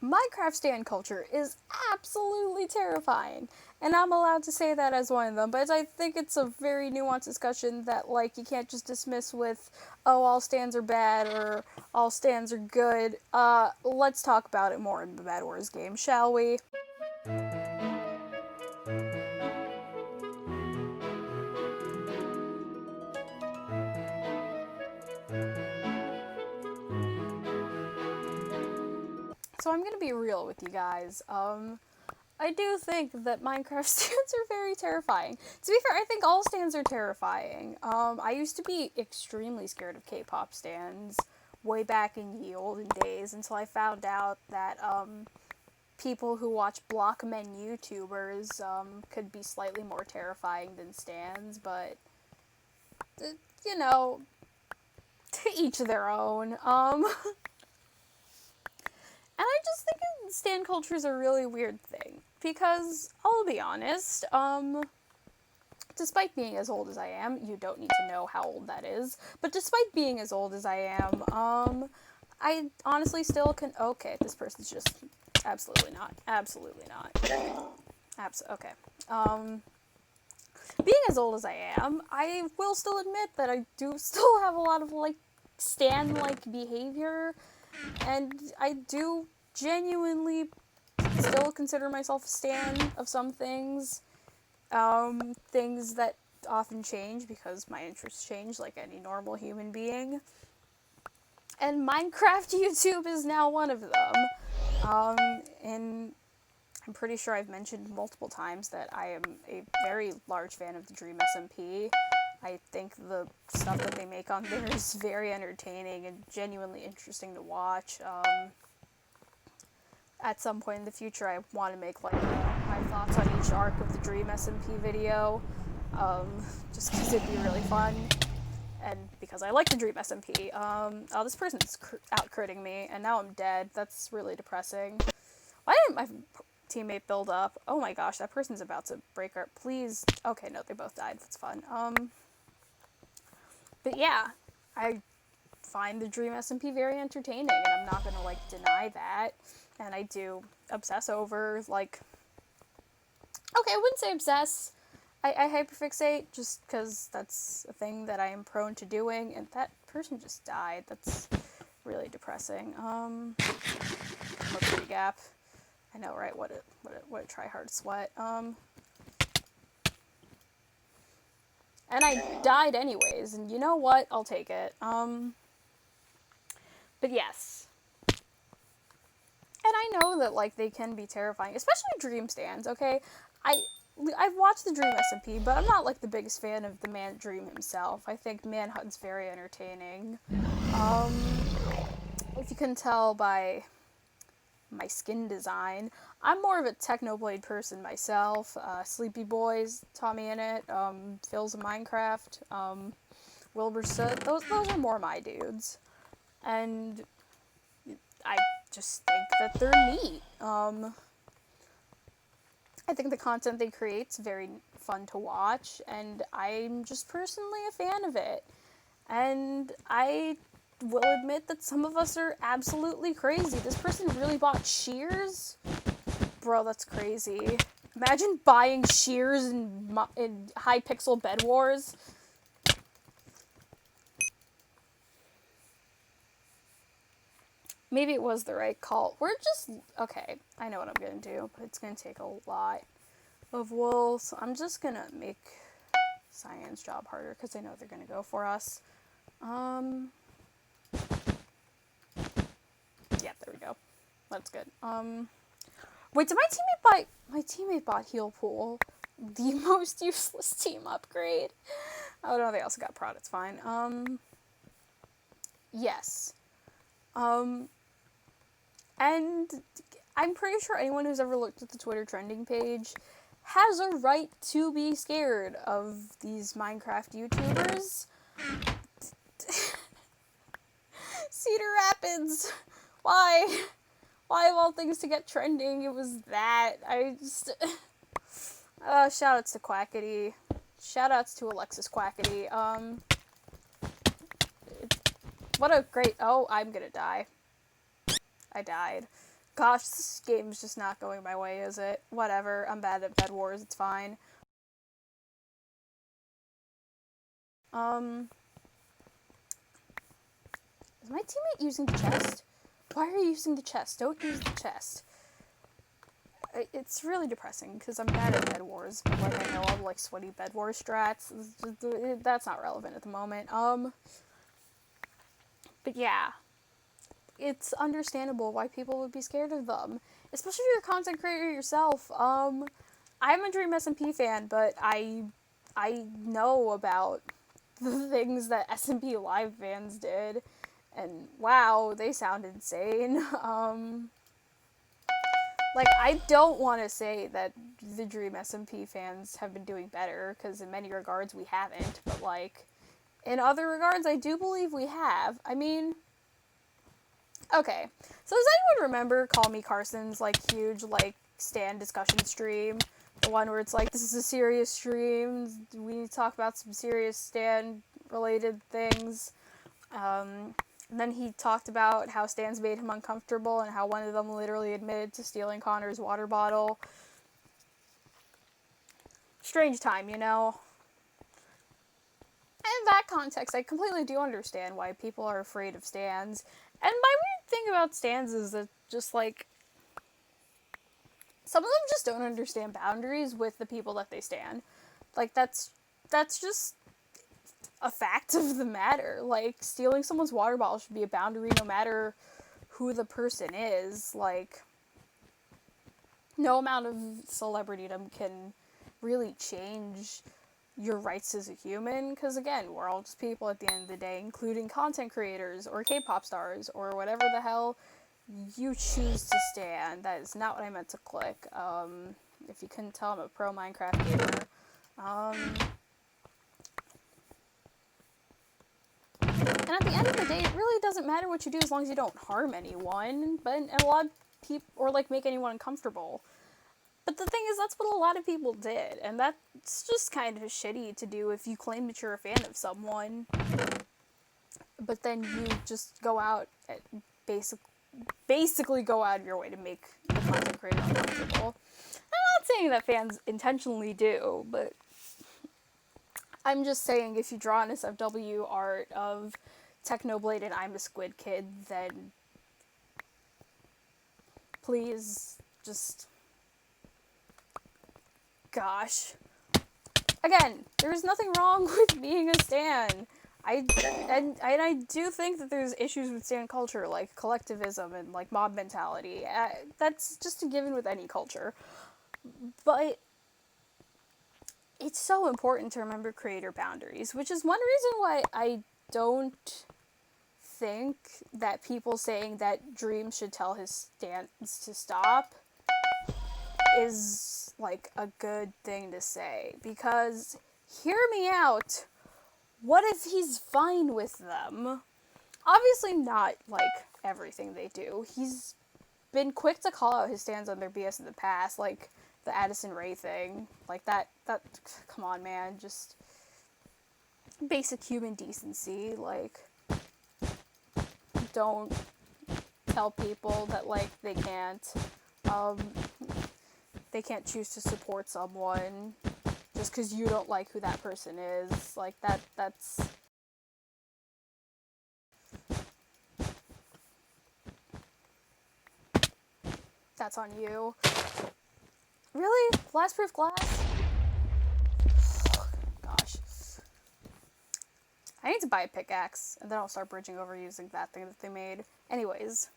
Minecraft stan culture is absolutely terrifying, and I'm allowed to say that as one of them, but I think it's a very nuanced discussion that, like, you can't just dismiss with, oh, all stans are bad, or all stans are good. Let's talk about it more in the Bad Wars game, shall we? So I'm gonna be real with you guys. I do think that Minecraft stands are very terrifying. To be fair, I think all stands are terrifying. I used to be extremely scared of K-pop stands way back in the olden days until I found out that people who watch blockmen YouTubers could be slightly more terrifying than stands, but you know, to each their own. And I just think stan culture is a really weird thing. Because, I'll be honest, despite being as old as I am, you don't need to know how old that is, but despite being as old as I am, I honestly still can, okay, this person's just, absolutely not, okay, being as old as I am, I will still admit that I do still have a lot of, like, stan-like behavior, and I do genuinely still consider myself a stan of some things. Things that often change because my interests change like any normal human being. And Minecraft YouTube is now one of them. And I'm pretty sure I've mentioned multiple times that I am a very large fan of the Dream SMP. I think the stuff that they make on there is very entertaining and genuinely interesting to watch. At some point in the future, I want to make like my thoughts on each arc of the Dream SMP video, just because it'd be really fun, and because I like the Dream SMP. Oh, this person's out critting me, and now I'm dead. That's really depressing. Why didn't my teammate build up? Oh my gosh, that person's about to break our. Please. Okay, no, they both died. That's fun. But yeah, I find the Dream SMP very entertaining, and I'm not gonna like deny that. And I do obsess over, like, okay, I wouldn't say obsess. I hyperfixate just because that's a thing that I am prone to doing, and that person just died. That's really depressing. Mercury gap. I know, right? What a try-hard sweat. And I died anyways, and you know what? I'll take it. But yes. And I know that, like, they can be terrifying, especially dream stands, okay? I've watched the Dream SMP, but I'm not, like, the biggest fan of the Man Dream himself. I think Manhunt's very entertaining. If you can tell by my skin design, I'm more of a Technoblade person myself. Sleepy Boys, Tommy Innit, Phil's of Minecraft, Wilbur Soot, those are more my dudes. And I just think that they're neat. I think the content they create's very fun to watch, and I'm just personally a fan of it. And I will admit that some of us are absolutely crazy. This person really bought shears? Bro, that's crazy. Imagine buying shears in Hypixel Bed Wars. Maybe it was the right call. We're just, okay, I know what I'm gonna do, but it's gonna take a lot of wool, so I'm just gonna make Cyan's job harder, because I know they're gonna go for us. Yeah, there we go. That's good. Wait, did my teammate bought Heal Pool? The most useless team upgrade. Oh no, they also got prod, it's fine. Yes. And I'm pretty sure anyone who's ever looked at the Twitter trending page has a right to be scared of these Minecraft YouTubers. Cedar Rapids! Why? Why of all things to get trending, it was that. I just... shoutouts to Quackity. Shoutouts to Alexis Quackity. What a great... Oh, I'm gonna die. I died. Gosh, this game's just not going my way, is it? Whatever, I'm bad at Bed Wars, it's fine. Is my teammate using the chest? Why are you using the chest? Don't use the chest. It's really depressing, because I'm bad at Bed Wars, but, like, I know all the, like, sweaty Bed Wars strats. That's not relevant at the moment. But yeah. It's understandable why people would be scared of them. Especially if you're a content creator yourself. I'm a Dream SMP fan, but I know about the things that SMP Live fans did. And wow, they sound insane. Like, I don't want to say that the Dream SMP fans have been doing better, because in many regards we haven't, but, like, in other regards, I do believe we have. I mean, okay, so does anyone remember Call Me Carson's, like, huge, like, Stan discussion stream? The one where it's like, this is a serious stream, we need to talk about some serious Stan-related things. And then he talked about how Stans made him uncomfortable and how one of them literally admitted to stealing Connor's water bottle. Strange time, you know? In that context, I completely do understand why people are afraid of Stans. And my weird thing about Stans is that just, like, some of them just don't understand boundaries with the people that they stan. Like, that's just a fact of the matter. Like, stealing someone's water bottle should be a boundary no matter who the person is. Like, no amount of celebritydom can really change your rights as a human, because again, we're all just people at the end of the day, including content creators or K-pop stars or whatever the hell you choose to stan. That is not what I meant to click. If you couldn't tell, I'm a pro Minecraft gamer. And at the end of the day, it really doesn't matter what you do as long as you don't harm anyone, but a lot of people, or, like, make anyone uncomfortable. But the thing is, that's what a lot of people did, and that's just kind of shitty to do if you claim that you're a fan of someone, but then you just go out and basically go out of your way to make the content creator uncomfortable. I'm not saying that fans intentionally do, but I'm just saying if you draw an SFW art of Technoblade and I'm a Squid Kid, then please just... Gosh. Again, there's nothing wrong with being a stan. I do think that there's issues with stan culture, like collectivism and, like, mob mentality. That's just a given with any culture. But it's so important to remember creator boundaries, which is one reason why I don't think that people saying that Dream should tell his stans to stop is, like, a good thing to say, because, hear me out, what if he's fine with them? Obviously not, like, everything they do. He's been quick to call out his stands on their BS in the past, like the Addison Rae thing. Like, that, come on, man, just basic human decency. Like, don't tell people that, like, they can't choose to support someone just because you don't like who that person is. Like, that's on you. Really? Blast proof glass? Gosh. I need to buy a pickaxe, and then I'll start bridging over using that thing that they made. Anyways.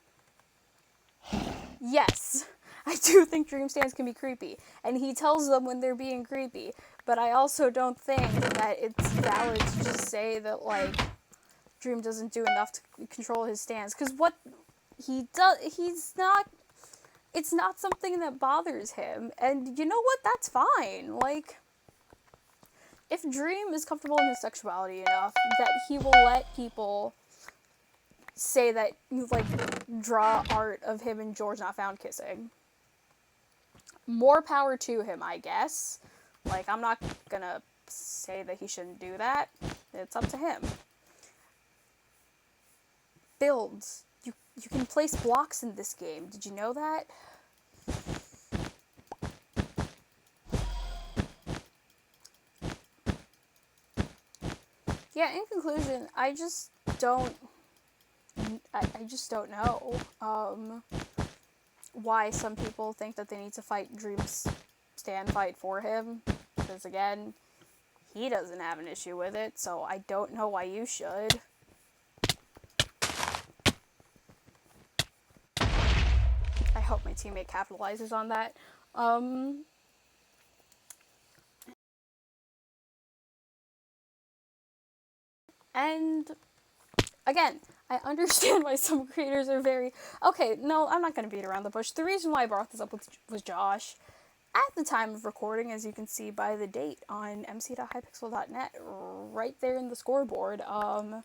Yes, I do think Dream stands can be creepy, and he tells them when they're being creepy, but I also don't think that it's valid to just say that, like, Dream doesn't do enough to control his stands, because what he does, it's not something that bothers him, and you know what, that's fine. Like, if Dream is comfortable in his sexuality enough that he will let people say that, like, draw art of him and George Not Found kissing, more power to him, I guess. Like, I'm not gonna say that he shouldn't do that. It's up to him. Builds. You you can place blocks in this game. Did you know that? Yeah, in conclusion, I just don't know why some people think that they need to fight Dream's stand fight for him. Because again, he doesn't have an issue with it, so I don't know why you should. I hope my teammate capitalizes on that. And again, I understand why some creators are very... Okay, no, I'm not going to beat around the bush. The reason why I brought this up was Josh. At the time of recording, as you can see by the date on mc.hypixel.net, right there in the scoreboard, I'm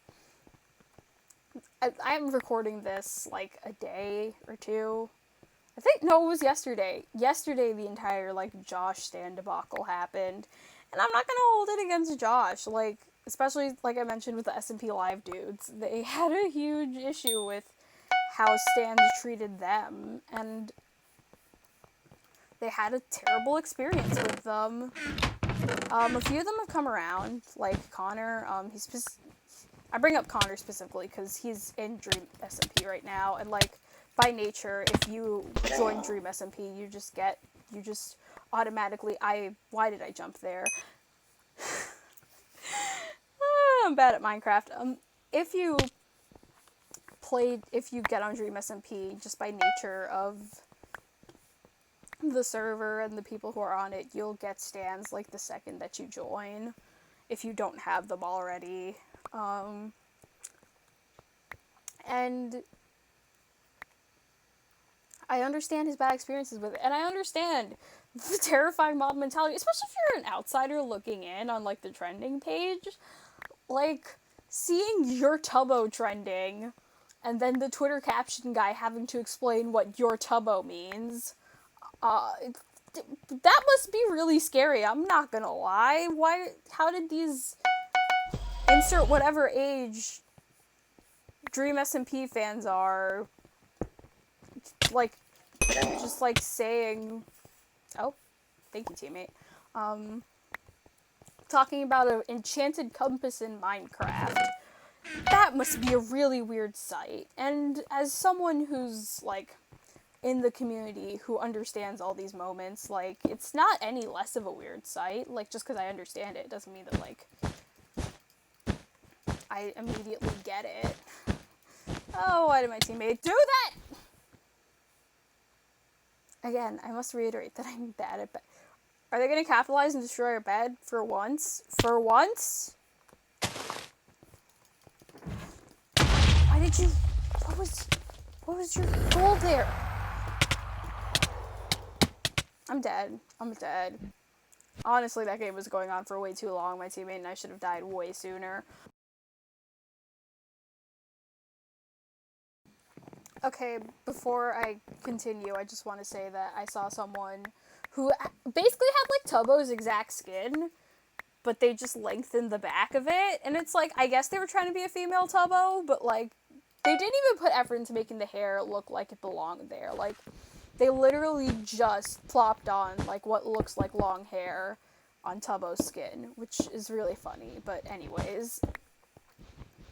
recording this like a day or two. I think, no, it was yesterday. Yesterday, the entire, like, Josh stand debacle happened. And I'm not gonna hold it against Josh. Like, especially, like I mentioned with the S&P Live dudes, they had a huge issue with how stands treated them. And they had a terrible experience with them. A few of them have come around, like Connor. I bring up Connor specifically because he's in Dream SMP right now, and like by nature, if you join Dream SMP, you just automatically. Why did I jump there? I'm bad at Minecraft. If you get on Dream SMP, just by nature of the server and the people who are on it, you'll get stands like the second that you join, if you don't have them already. And I understand his bad experiences with it, and I understand the terrifying mob mentality, especially if you're an outsider looking in on, like, the trending page. Like, seeing your Tubbo trending, and then the Twitter caption guy having to explain what your Tubbo means, that must be really scary, I'm not gonna lie. How did these, insert whatever age Dream SMP fans are, like, just like saying, oh, thank you, teammate, talking about an enchanted compass in Minecraft. That must be a really weird sight. And as someone who's, like, in the community who understands all these moments, like, it's not any less of a weird sight. Like, just because I understand it doesn't mean that, like, I immediately get it. Oh, why did my teammate do that? Again, I must reiterate that I'm bad at bed. Are they going to capitalize and destroy our bed for once? For once? Why did you... What was your goal there? I'm dead. I'm dead. Honestly, that game was going on for way too long. My teammate and I should have died way sooner. Okay, before I continue, I just want to say that I saw someone who basically had, like, Tubbo's exact skin, but they just lengthened the back of it, and it's like, I guess they were trying to be a female Tubbo, but, like, they didn't even put effort into making the hair look like it belonged there. Like, they literally just plopped on, like, what looks like long hair on Tubbo's skin, which is really funny, but anyways,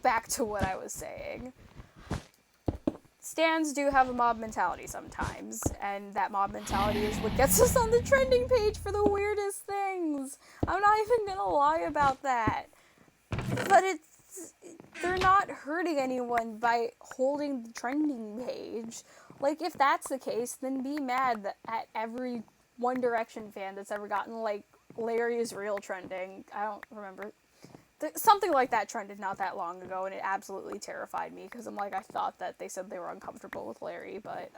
back to what I was saying. Stans do have a mob mentality sometimes, and that mob mentality is what gets us on the trending page for the weirdest things. I'm not even gonna lie about that. But they're not hurting anyone by holding the trending page. Like, if that's the case, then be mad at every One Direction fan that's ever gotten, like, Larry is real trending. I don't remember. Something like that trended not that long ago, and it absolutely terrified me, because I'm like, I thought that they said they were uncomfortable with Larry, but,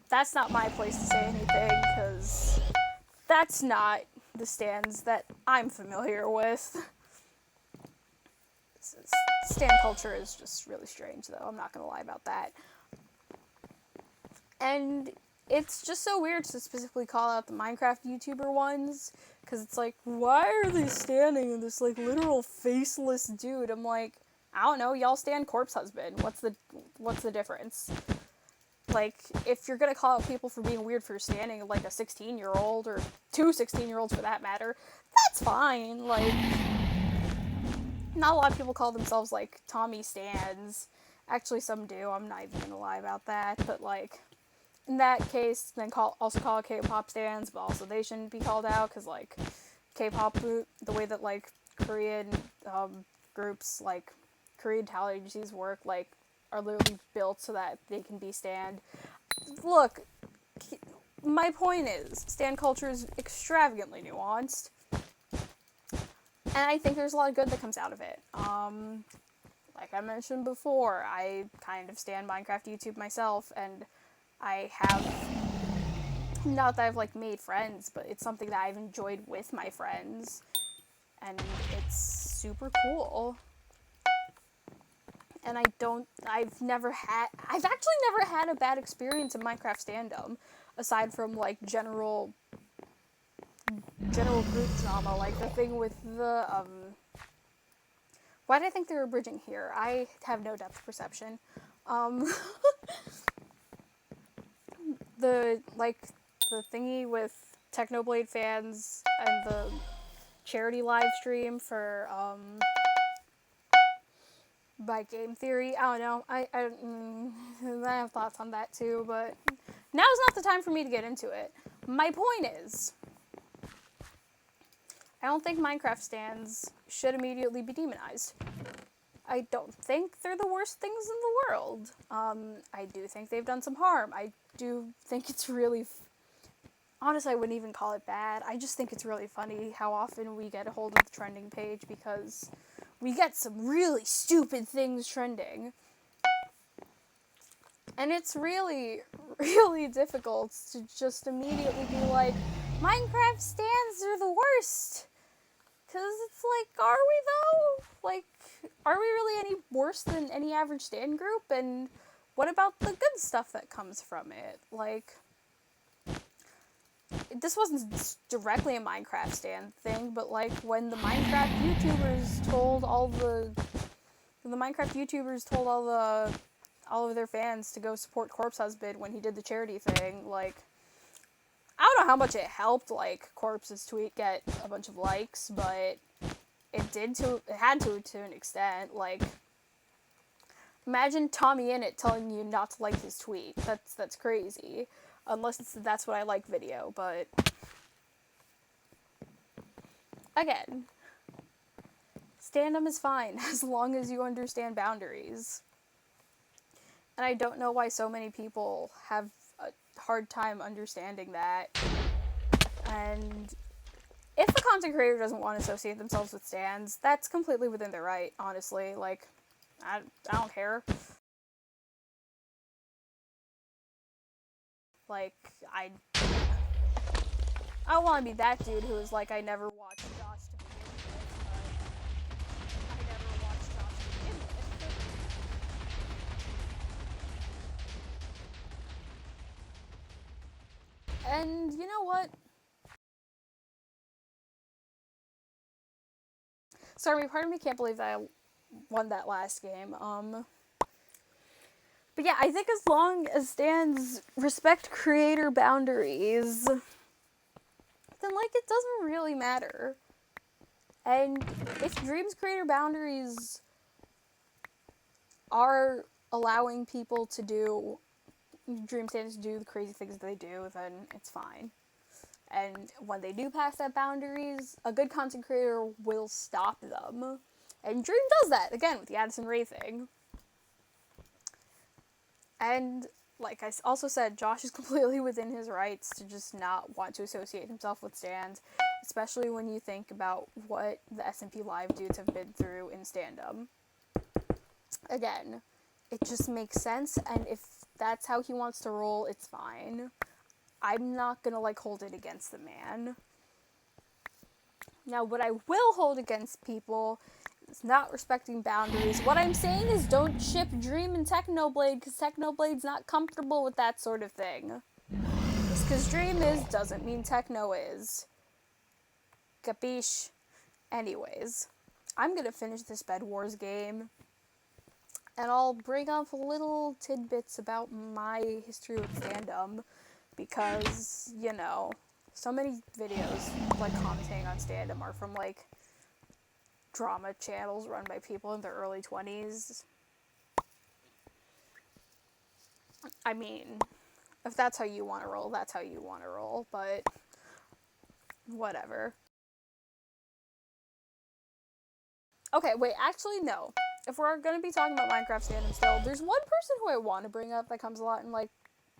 that's not my place to say anything, because that's not the stands that I'm familiar with. Stan culture is just really strange, though, I'm not gonna lie about that. And it's just so weird to specifically call out the Minecraft YouTuber ones, because it's like, why are they standing in this, like, literal faceless dude? I'm like, I don't know, y'all stand Corpse Husband. What's the difference? Like, if you're gonna call out people for being weird for standing like a 16-year-old, or two 16-year-olds for that matter, that's fine. Like, not a lot of people call themselves, like, Tommy stans. Actually, some do. I'm not even gonna lie about that. But, like, in that case, then also call it K-pop stans, but also they shouldn't be called out, because, like, K-pop, the way that, like, Korean groups, like, Korean talent agencies work, like, are literally built so that they can be stand. Look, my point is, stan culture is extravagantly nuanced, and I think there's a lot of good that comes out of it. Like I mentioned before, I kind of stan Minecraft YouTube myself, and I have, not that I've, like, made friends, but it's something that I've enjoyed with my friends, and it's super cool. And I've actually never had a bad experience in Minecraft standum, aside from, like, general group drama, like the thing with the, why did I think they were bridging here? I have no depth perception. The thingy with Technoblade fans and the charity live stream for, by Game Theory. I don't know. I have thoughts on that too, but now's not the time for me to get into it. My point is, I don't think Minecraft stans should immediately be demonized. I don't think they're the worst things in the world. I do think they've done some harm. I do think it's really... Honestly, I wouldn't even call it bad. I just think it's really funny how often we get a hold of the trending page, because we get some really stupid things trending. And it's really, really difficult to just immediately be like, Minecraft stans are the worst. Because it's like, are we though? Like, are we really any worse than any average stan group? And what about the good stuff that comes from it? Like, this wasn't directly a Minecraft stan thing, but like when the Minecraft YouTubers told all of their fans to go support Corpse Husband when he did the charity thing, like, I don't know how much it helped, like, Corpse's tweet get a bunch of likes, but it had to an extent. Like, imagine Tommy Innit telling you not to like his tweet. That's crazy. Unless that's what I like video, but again, standum is fine as long as you understand boundaries. And I don't know why so many people have a hard time understanding that. And if a content creator doesn't want to associate themselves with stans, that's completely within their right, honestly. Like, I don't care. Like, I don't want to be that dude who is like, I never watched Josh to begin with, but I never watched Josh to begin with. And you know what? Sorry, part of me can't believe that I won that last game. But yeah, I think as long as stans respect creator boundaries, then, like, it doesn't really matter. And if Dream's creator boundaries are allowing people to do, Dream stans to do the crazy things that they do, then it's fine. And when they do pass that boundaries, a good content creator will stop them. And Dream does that, again, with the Addison Rae thing. And, like I also said, Josh is completely within his rights to just not want to associate himself with stans, especially when you think about what the SMP Live dudes have been through in stand-up. Again, it just makes sense, and if that's how he wants to roll, it's fine. I'm not gonna, like, hold it against the man. Now, what I will hold against people is not respecting boundaries. What I'm saying is don't ship Dream and Technoblade, because Technoblade's not comfortable with that sort of thing. Just because Dream is doesn't mean Techno is. Capiche? Anyways, I'm gonna finish this Bed Wars game. and I'll bring up little tidbits about my history with fandom, because, you know, so many videos, like, commenting on fandom are from, like, drama channels run by people in their early 20s. I mean, if that's how you want to roll, that's how you want to roll, but whatever. Okay, wait, actually, no. If we're gonna be talking about Minecraft fandom still, there's one person who I want to bring up that comes a lot in, like,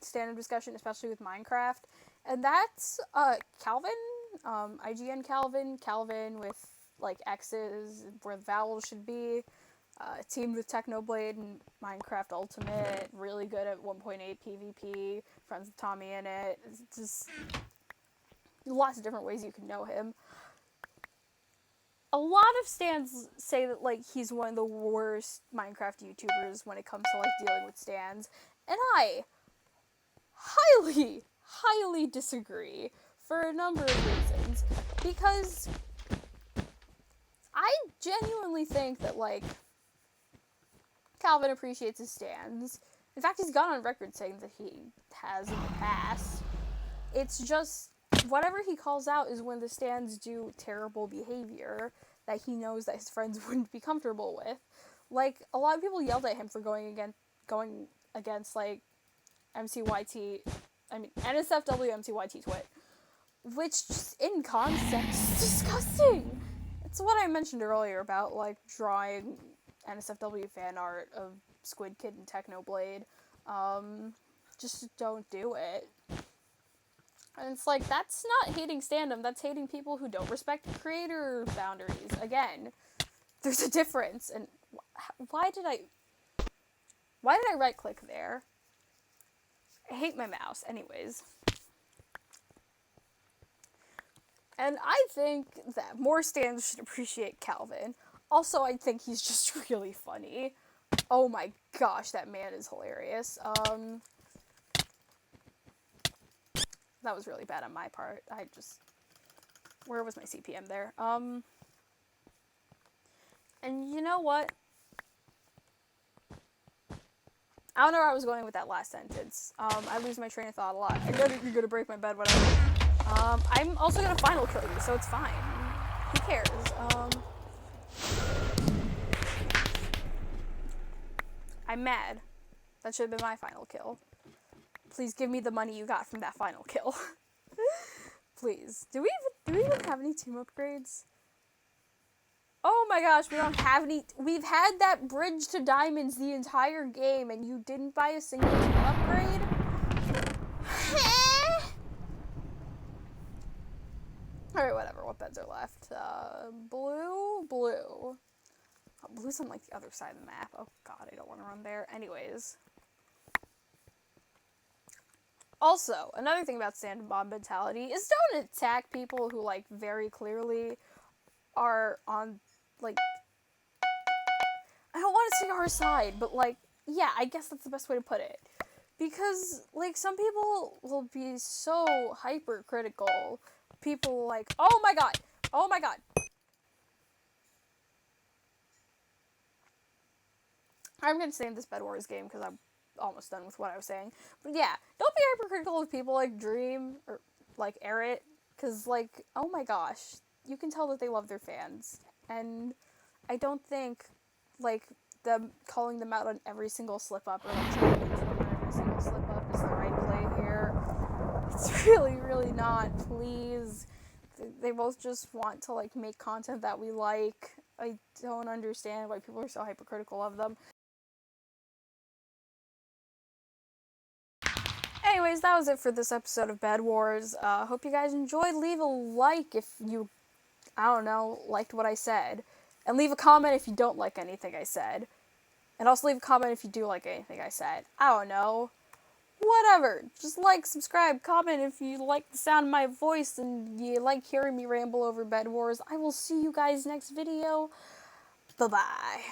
stand-up discussion, especially with Minecraft, and that's, Calvin, IGN Calvin with, like, X's, where the vowels should be, teamed with Technoblade and Minecraft Ultimate, really good at 1.8 PvP, friends with Tommy in it, it's just lots of different ways you can know him. A lot of stands say that, like, he's one of the worst Minecraft YouTubers when it comes to, like, dealing with stands, and I highly disagree for a number of reasons, because I genuinely think that, like, Calvin appreciates his stands. In fact, he's gone on record saying that he has in the past. It's just, whatever he calls out is when the stands do terrible behavior that he knows that his friends wouldn't be comfortable with. Like, a lot of people yelled at him for going against, like, MCYT, NSFW MCYT twit, which, just in concept, is disgusting. It's what I mentioned earlier about, like, drawing NSFW fan art of Squid Kid and Technoblade. Just don't do it. And it's like, that's not hating fandom, that's hating people who don't respect creator boundaries. Again, there's a difference. And why did I right click there? I hate my mouse. Anyways. And I think that more stands should appreciate Calvin. Also, I think he's just really funny. Oh my gosh, that man is hilarious. That was really bad on my part. Where was my CPM there? And you know what? I don't know where I was going with that last sentence. I lose my train of thought a lot. You're gonna break my bed, whatever. I'm also gonna final kill you, so it's fine. Who cares? I'm mad. That should have been my final kill. Please give me the money you got from that final kill. Please. Do we even have any team upgrades? Oh my gosh, we don't have any. We've had that bridge to diamonds the entire game, and you didn't buy a single team upgrade? Alright, whatever. What beds are left? Blue. Oh, blue's on, like, the other side of the map. Oh god, I don't want to run there. Anyways. Also, another thing about sand bomb mentality is don't attack people who, like, very clearly are on, like, I don't want to say our side, but, like, yeah, I guess that's the best way to put it. Because, like, some people will be so hypercritical. People like, oh my god. I'm gonna stay in this Bed Wars game because I'm almost done with what I was saying. But yeah, don't be hypercritical of people like Dream or like Eric, because, like, oh my gosh, you can tell that they love their fans. And I don't think, like, them calling them out on every single slip up or, like, trying to control them on every single slip up is the right play here. It's really not. Please. They both just want to, like, make content that we like. I don't understand why people are so hypercritical of them. Anyways, that was it for this episode of Bed Wars. Hope you guys enjoyed. Leave a like if you, I don't know, liked what I said. And leave a comment if you don't like anything I said. And also leave a comment if you do like anything I said. I don't know. Whatever. Just like, subscribe, comment if you like the sound of my voice and you like hearing me ramble over Bed Wars. I will see you guys next video. Bye-bye.